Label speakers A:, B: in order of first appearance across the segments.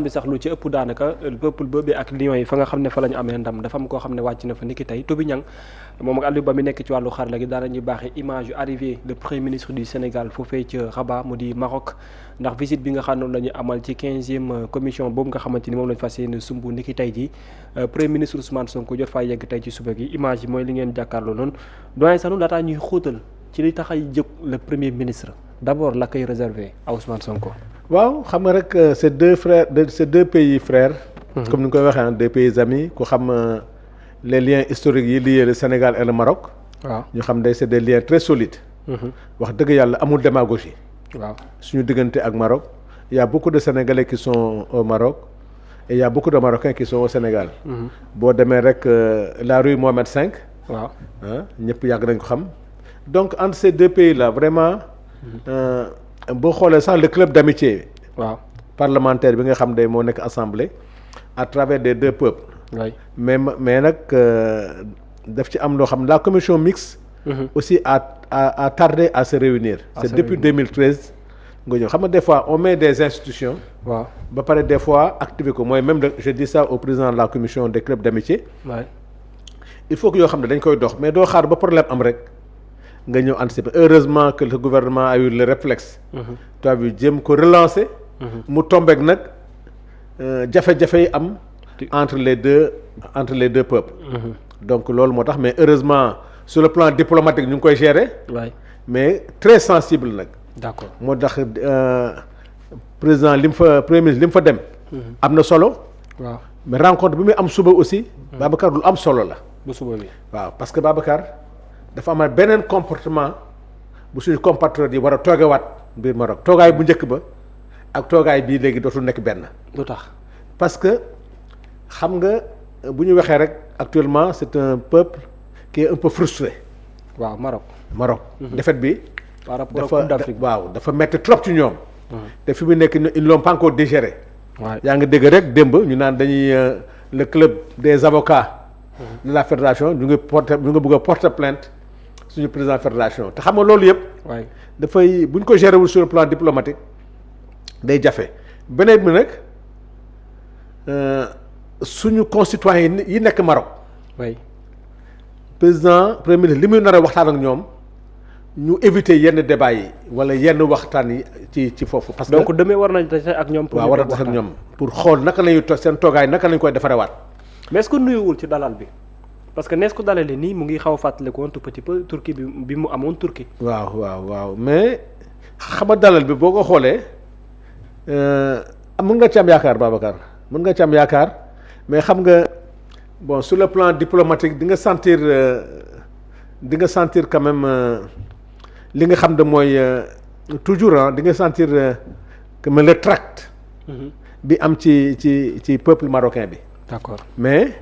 A: bi sax lu ci ëpp daanaka peuple boobu ak Lions yi fa nga xam ne fa la ñu amee ndam dafa am koo xam ne wàcc na fa niki tey Toby Niang moom ak Aliou Ba mi nekk ci wàllu xarala gi daana ñuy baaxee image yu arrivé le premier ministre du Sénégal foofee ca Rabat mu di Maroc ndax visite bi nga xam ne la ñu amal ci 15e commission boobu nga xamante ni moom lañ fas yéene sumb niki tey ji premier ministre Ousmane Sonko jot faa yegg tey ci suba gi image yi mooy li ngeen jàkkaarloo noonu doyen sanu laataa ñuy xóotal ci li tax ay jóg le premier ministre d'abord la koy réservé à Ousmane Sonko.
B: waaw xam nga rek c'est deux frères c'est deux pays frères. comme ni nga koy waxee deux pays amis ku xam les liens historiques yi liés le Sénégal et le Maroc.
A: waaw
B: ñu xam ne c'est des liens très solides. wax dëgg yàlla amul démagogie.
A: waaw
B: suñu diggante ak Maroc il y a beaucoup de Sénégalais qui sont au Maroc et il y a beaucoup de Marocains qui sont au Sénégal. boo demee rek la rue Mohamed V.
A: waaw
B: ñëpp yàgg nañ ko xam donc entre ces deux pays là vraiment. boo xoolee sax le club d'amitié
A: waaw
B: parlementaire bi nga xam ne moo nekk assemblée à travers des deux peuples.
A: oui
B: mais nag daf ci am loo xam la commission mixte. aussi a tardé à se réunir. C'est depuis 2013 nga ñëw xam nga des fois on met des institutions.
A: waaw
B: ba pare des fois activer ko mooy même je dis ça au président de la commission des clubs d'amitié.
A: oui
B: il faut que yoo xam ne dañ koy dox mais doo xaar ba problème am rek. nga ñëw anticiper heureusement que le gouvernement a eu le réflexe. tu as vu jéem ko relancer. mu tombeek nag jafe-jafe yi am. entre les deux peuples. donc loolu moo tax mais heureusement sur le plan diplomatique ñu ngi koy gérer.
A: oui
B: mais très sensible nag.
A: d'accord
B: moo tax président premier ministre li mu fa dem. am na solo.
A: waaw
B: mais rencontre bi muy am suba aussi. Babacar lu am solo la.
A: bu suba bi
B: waaw parce que Babacar. dafa amal beneen comportement bu suñu compatriotes yi war a toogewaat biir Maroc toogaay bu njëkk ba ak toogaay bii léegi dootul nekk benn.
A: lu tax
B: parce que xam nga bu ñu waxee rek actuellement c'est un peuple qui est un peu frustré.
A: waaw
B: Maroc. défaite bi.
A: par rapport ak Coupe d'Afrique
B: dafa metti trop ci ñoom. te fi mu nekk ils l'ont pas encore digéré.
A: waaw
B: yaa ngi dégg rek démb ñu naan dañuy le club des avocats. de la fédération ñu ngi bëgg a porter plainte. suñu président fédération te xam nga loolu yëpp.
A: waay
B: dafay bu ñu ko gérer wul sur le plan diplomatique day jafe beneen bi nag suñu concitoyens yi nekk Maroc.
A: waay
B: premier ministre li muy nar a waxtaan ak ñoom ñu éviter yenn débat yi wala yenn waxtaan yi ci foofu. parce que
A: donc demee war nañ tase ak ñoom.
B: waaw war a tase ak ñoom pour xool naka lañuy seen toogaay naka lañu koy defarewaat.
A: mais est-ce que nuyuwul ci dalal bi. parce que nees ko dalalee nii mu ngi xaw a fàttaliku un tout petit peu Turquie bi mu amoon Turquie.
B: waaw mais xam nga dalal bi boo ko xoolee mën nga ci am yaakaar Babacar mën nga ci am yaakaar mais xam nga bon sur le plan diplomatique di nga sentir quand même li nga xam ne mooy toujours di nga sentir comme le tract. bi am ci peuple marocain bi.
A: d'accord
B: mais.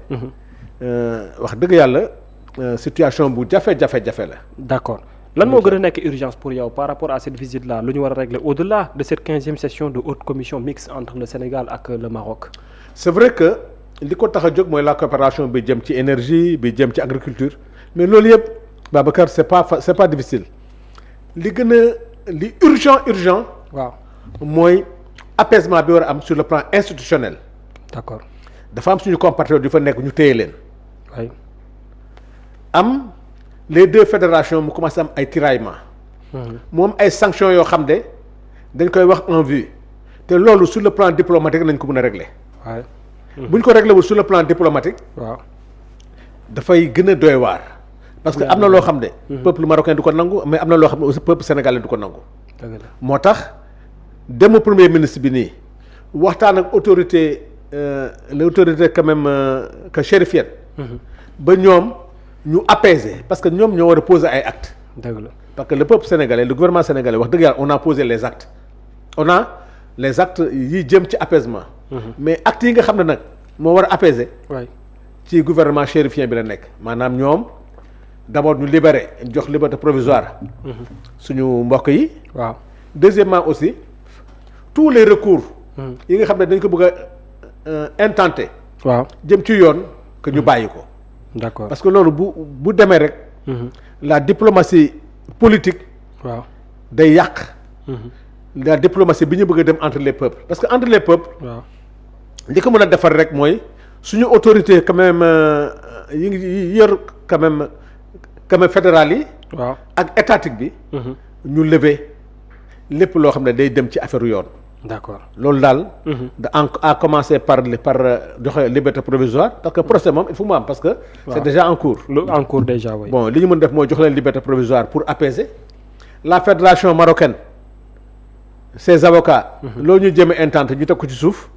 B: wax dëgg yàlla situation bu jafe-jafe la.
A: d'accord lan moo gën a nekk urgence pour yow par rapport à cette visite là lu ñu war a régler au-delà de cette 15e session de haute commission mixte entre le Sénégal ak le Maroc.
B: c'est vrai que li ko tax a jóg mooy la coopération bi jëm ci énergie bi jëm ci agriculture mais loolu yëpp Babacar c'est pas difficile li urgent.
A: waaw
B: mooy apaisement bi war a am sur le plan institutionnel.
A: d'accord
B: dafa am suñu compatriotes yu fa nekk ñu téye leen.
A: oui
B: am les deux fédérations mu commencé am ay tiraillements. moom ay sanctions yoo xam ne dañ koy wax en vue te loolu sur le plan diplomatique nañ ko mën a régler.
A: waaw
B: bu ñu ko réglé wul sur le plan diplomatique.
A: waaw
B: dafay gën a doy waar. parce que am na loo xam ne. peuple marocain du ko nangu mais am na loo xam ne aussi peuple sénégalais du ko nangu.
A: dëgg la
B: moo tax demu premier ministre bi nii waxtaan ak l'autorité quand même que chérifienne. ba ñoom ñu apaiser parce que ñoom ñoo war a poser ay actes.
A: dëgg la
B: parce que le peuple sénégalais le gouvernement sénégalais wax dëgg yàlla on a posé les actes on a les actes yi jëm ci apaisement. mais actes yi nga xam ne nag moo war a apaiser.
A: waay
B: ci gouvernement chérifien bi la nekk maanaam ñoom d'abord ñu libérer jox liberté provisoire. suñu mbokk yi.
A: waaw
B: deuxièmement aussi tous les recours. yi nga xam ne dañ ko bëgg a intenter.
A: waaw
B: jëm ci yoon que ñu bàyyi ko.
A: d'accord
B: parce que loolu bu demee rek. la diplomatie politique.
A: waaw
B: day yàq. la diplomatie bi ñu bëgg a dem entre les peuples parce que entre les peuples.
A: waaw
B: li ko mën a defar rek mooy suñu autorité quand même yi ngi yor quand même fédéral yi.
A: waaw ak
B: étatique bi. ñu lever lépp loo xam ne day dem ci affaire yoon.
A: d'accord
B: loolu daal. à commencer par joxe liberté provisoire parce que procès moom il faut mu am parce que. c'est déjà en cours.
A: en cours déjà oui.
B: bon li ñu mën def mooy jox leen liberté provisoire pour apaiser la fédération marocaine ses avocats. loolu ñu jëm entente ñu teg ko ci suuf.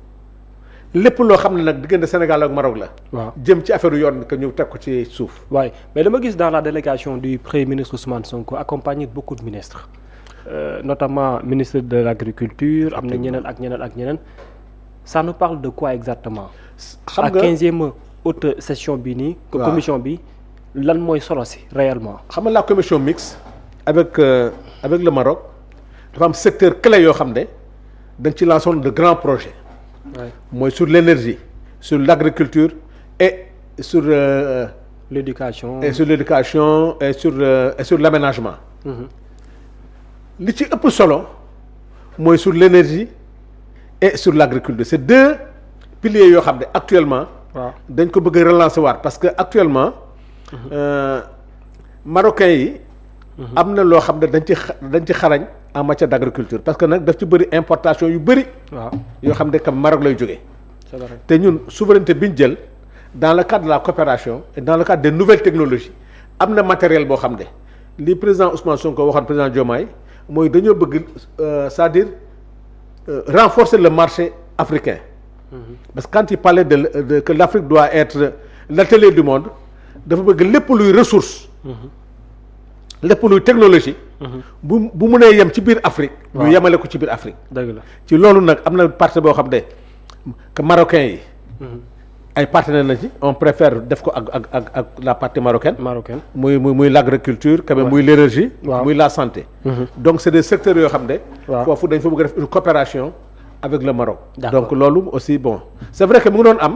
B: lépp loo xam ne nag diggante Sénégal ak Maroc la. waaw jëm ci affaire yoon que ñu teg ko ci suuf.
A: waaye mais dama gis dans la délégation du Premier ministre Ousmane Sonko accompagné beaucoup de ministres notamment ministre de l'agriculture am na ñeneen ak ñeneen ça nous parle de quoi exactement.
B: xam nga
A: à 15e haute session bi nii. commission bi lan mooy solo si réellement.
B: xam nga la commission mixte avec le Maroc dafa am secteur clé yoo xam ne dañ ci lancer de grands projets. mooy sur l'énergie sur l'agriculture et sur
A: l'éducation
B: et sur l'aménagement. li ci ëpp solo mooy sur l'énergie et sur l'agriculture c'est deux piliers yoo xam ne actuellement dañ ko bëgg a relancer waat parce que actuellement marocains yi am na loo xam ne dañ ci xarañ en matière d'agriculture parce que nag daf ci bëri importation yu bëri. yoo xam ne comme Maroc lay jógee.
A: c'est vrai
B: te ñun souveraineté bi ñu jël dans le cadre de la coopération et dans le cadre des nouvelles technologies am na matériel boo xam ne li président Ousmane Sonko waxoon président Diomaye mooy dañoo bëgg c'est-à-dire renforcer le marché africain. parce que quand il parlait de que l'Afrique doit être l'atelier du monde dafa bëgg lépp luy ressource. lépp luy technologie. bu mënee yem ci biir Afrique. ñu yemale ko ci biir Afrique.
A: dëgg la
B: ci loolu nag am na partie boo xam ne que marocains yi. ay partenaires na ci on préfère def ko ak la partie marocaine. muy l'agriculture quand même muy l'énergie. muy la santé. donc c'est des secteurs yoo xam ne. foofu dañ fa bëgg a def une coopération avec le Maroc. donc loolu aussi bon c'est vrai que mu ngi doon am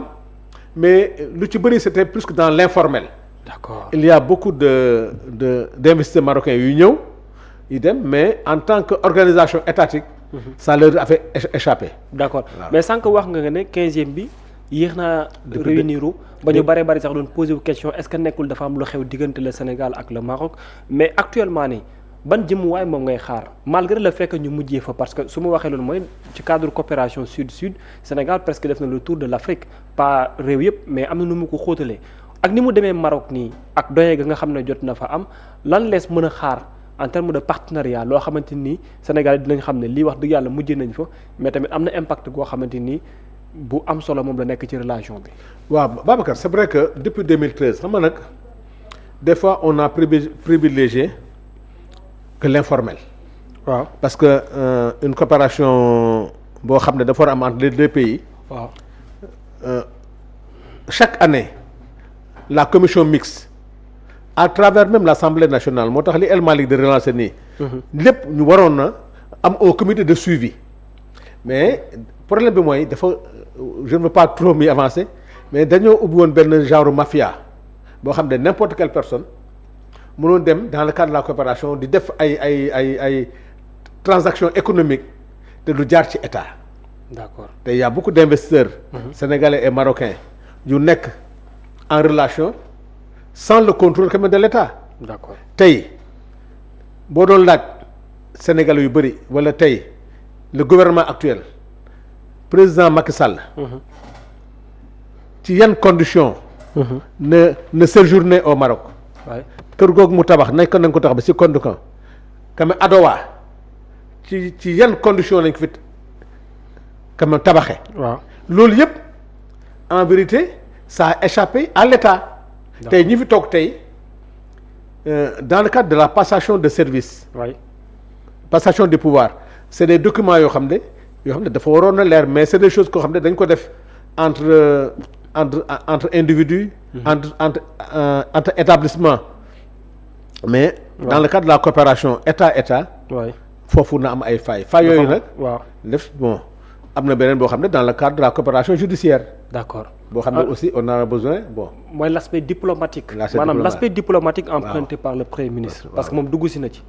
B: mais lu ci bëri c'était plus que dans l'informel.
A: D'accord.
B: Il y a beaucoup d'investisseurs marocains yu ñëw yu dem mais en tant que organisation étatique. ça leur a fait échapper.
A: D'accord mais sànq wax nga ne 15e bi yéex naa réunir ba ñu bari sax doon poser wu question est-ce que nekkul dafa am lu xew diggante le Sénégal ak le Maroc mais actuellement nii ban jëmuwaay moom ngay xaar malgré le fait que ñu mujjee fa parce que su ma waxee loolu mooy ci cadre coopération sud-sud Sénégal presque def na le tour de l'Afrique pas réew yëpp mais am na nu mu ko xóotalee. ak ni mu demee Maroc nii ak doye ga nga xam ne jot na fa am lan lees mën a xaar en terme de partenariat loo xamante ni Sénégal dinañ xam ne lii wax dëgg yàlla mujjee nañ fa mais tamit am na impact goo xamante ni bu am solo moom la nekk ci relation bi.
B: waaw Babacar c'est vrai que depuis 2013 xam nga nag des fois on a privilégié que l'informel.
A: waaw
B: parce que une coopération boo xam ne dafa war a am entre les deux pays.
A: waaw
B: chaque année. La commission mixte à travers même l'Assemblée nationale moo tax li El Malick de relancer nii. lépp ñu waroon na am au comité de suivi mais problème bi mooy dafa je ne veux pas trop m'y avancer mais dañoo ubbi woon benn genre mafia boo xam ne n'importe quelle personne mënoon dem dans le cadre de la coopération di def ay transactions économiques te du jaar ci état.
A: D'accord
B: te y a beaucoup d'investisseurs. sénégalais et marocains yu nekk. en relation sans le contrôle quand même de l'État.
A: D'accord
B: tey boo doon laaj Sénégalais yu bëri wala tey le gouvernement actuel président Macky Sall. ci yan conditions. ne séjourner au Maroc. kër googu mu tabax nañ ko tax ba si compte quand même Adowa ci yan conditions lañ ko fi quand même tabaxee.
A: waaw
B: loolu yëpp en vérité. ça a échappé à l'État. tey ñi fi toog tey dans le cadre de la passation de service. passation du pouvoir c'est des documents yoo xam ne dafa waroon a leer mais c'est des choses koo xam ne dañ ko def entre individus. entre établissements. mais dans le cadre de la coopération état. foofu na am ay failles yooyu nag. def bon am na beneen boo xam ne dans le cadre de la coopération judiciaire.
A: D'accord
B: boo xam ne aussi on a besoin bon.
A: mooy l'aspect diplomatique. l'aspect diplomatique emprunté par le Premier ministre. parce que moom dugg si na ci.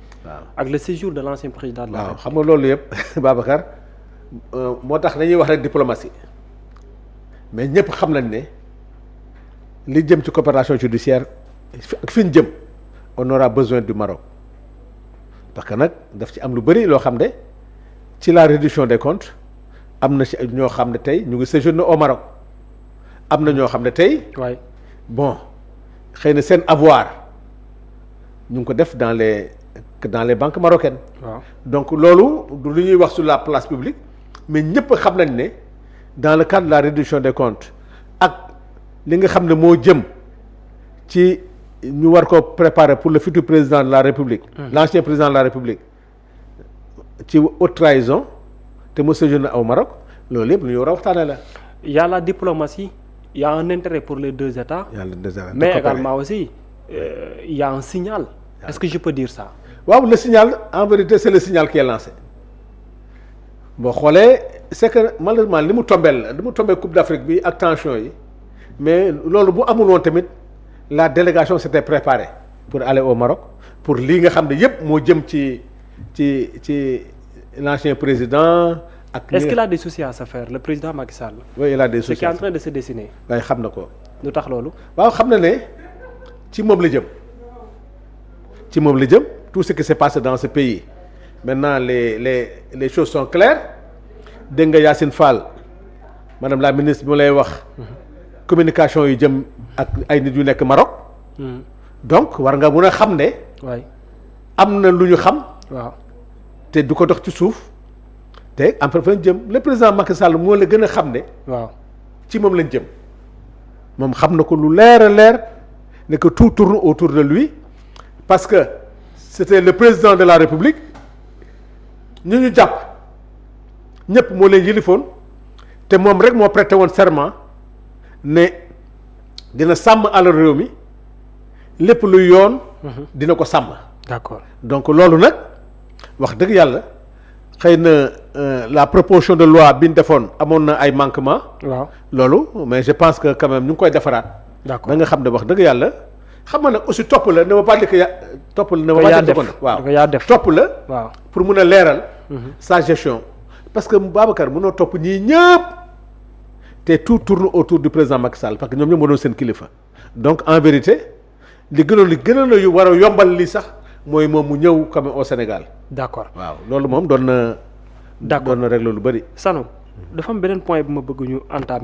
A: ak le séjour de l'ancien président de la République.
B: xam nga loolu yëpp Babacar moo tax dañuy wax rek diplomatie mais ñëpp xam nañ ne li jëm ci coopération judiciaire ak fi ñu jëm on aura besoin du Maroc parce que nag daf ci am lu bëri loo xam ne ci la réduction des comptes am na ci ñoo xam ne tey ñu ngi séjourner au Maroc am na ñoo xam ne tey.
A: waay
B: bon xëy na seen avoir ñu ngi ko def dans les banques marocaines.
A: waaw
B: donc loolu du lu ñuy wax sur la place publique mais ñëpp xam nañ ne dans le cadre de la réduction des comptes ak li nga xam ne moo jëm ci ñu war ko préparer pour le futur président de la République. L'ancien président de la République ci haute trahison te mu séjourné au Maroc loolu yëpp lu ñu war a waxtaanee la.
A: Il y a la diplomatie, il y a un intérêt pour les deux États, mais également aussi il y a un signal. Est-ce que je peux dire ça?
B: waaw le signal en vérité c'est le signal qui est lancé boo xoolee c'est que malheureusement li mu tombeel Coupe d'Afrique bi ak tension yi mais loolu bu amul woon tamit la délégation s'était préparée pour aller au Maroc pour lii nga xam ne yëpp moo jëm ci l'ancien président ak.
A: Est-ce qu'il a des soucis à se faire le président Macky Sall?
B: Oui, il a des soucis.
A: Ce qui est en train de se dessiner.
B: waaye xam na ko.
A: lu tax loolu.
B: waaw xam na ne ci moom la jëm tout ce qui s'est passé dans ce pays maintenant les choses sont claires dégg nga Yacine Fall madame la ministre bi mu lay wax communication yu jëm ak ay nit yu nekk Maroc. donc war nga mun a xam ne.
A: waay
B: am na lu ñu xam.
A: waaw
B: te du ko dox ci suuf te en fait lañ jëm le président Macky Sall moo la gën a xam ne.
A: waaw
B: ci moom lañ jëm moom xam na ko lu leer a leer ne que tout tourne autour de lui parce que c'était le président de la République ñu jàpp ñëpp moo leen yilifoon te moom rek moo prêté woon serment ne dina sàmm alal réew mi lépp lu yoon. dina ko sàmm.
A: d'accord
B: donc loolu nag wax dëgg yàlla xëy na la proposition de loi bi ñu defoon amoon na ay manquements.
A: waaw
B: loolu mais je pense que quand même ñu ngi koy defaraat.
A: d'accord
B: ba nga xam ne wax dëgg yàlla xam nga nag aussi topp la ne ma pas que topp la ne ma pas que waaw
A: yaa def
B: topp la.
A: waaw
B: pour mun a leeral. sa gestion parce que Babacar mënoo topp ñii ñëpp te tout tourne autour du président Macky Sall parce que ñoom ñoo mënoon seen kilifa donc en vérité li gënoon a war a yombal li sax mooy moom mu ñëw quand même au Sénégal.
A: d'accord
B: waaw loolu moom doon na.
A: d'accord
B: doon na régler lu bari.
A: Sano dafa am beneen point bu ma bëgg ñu entamer.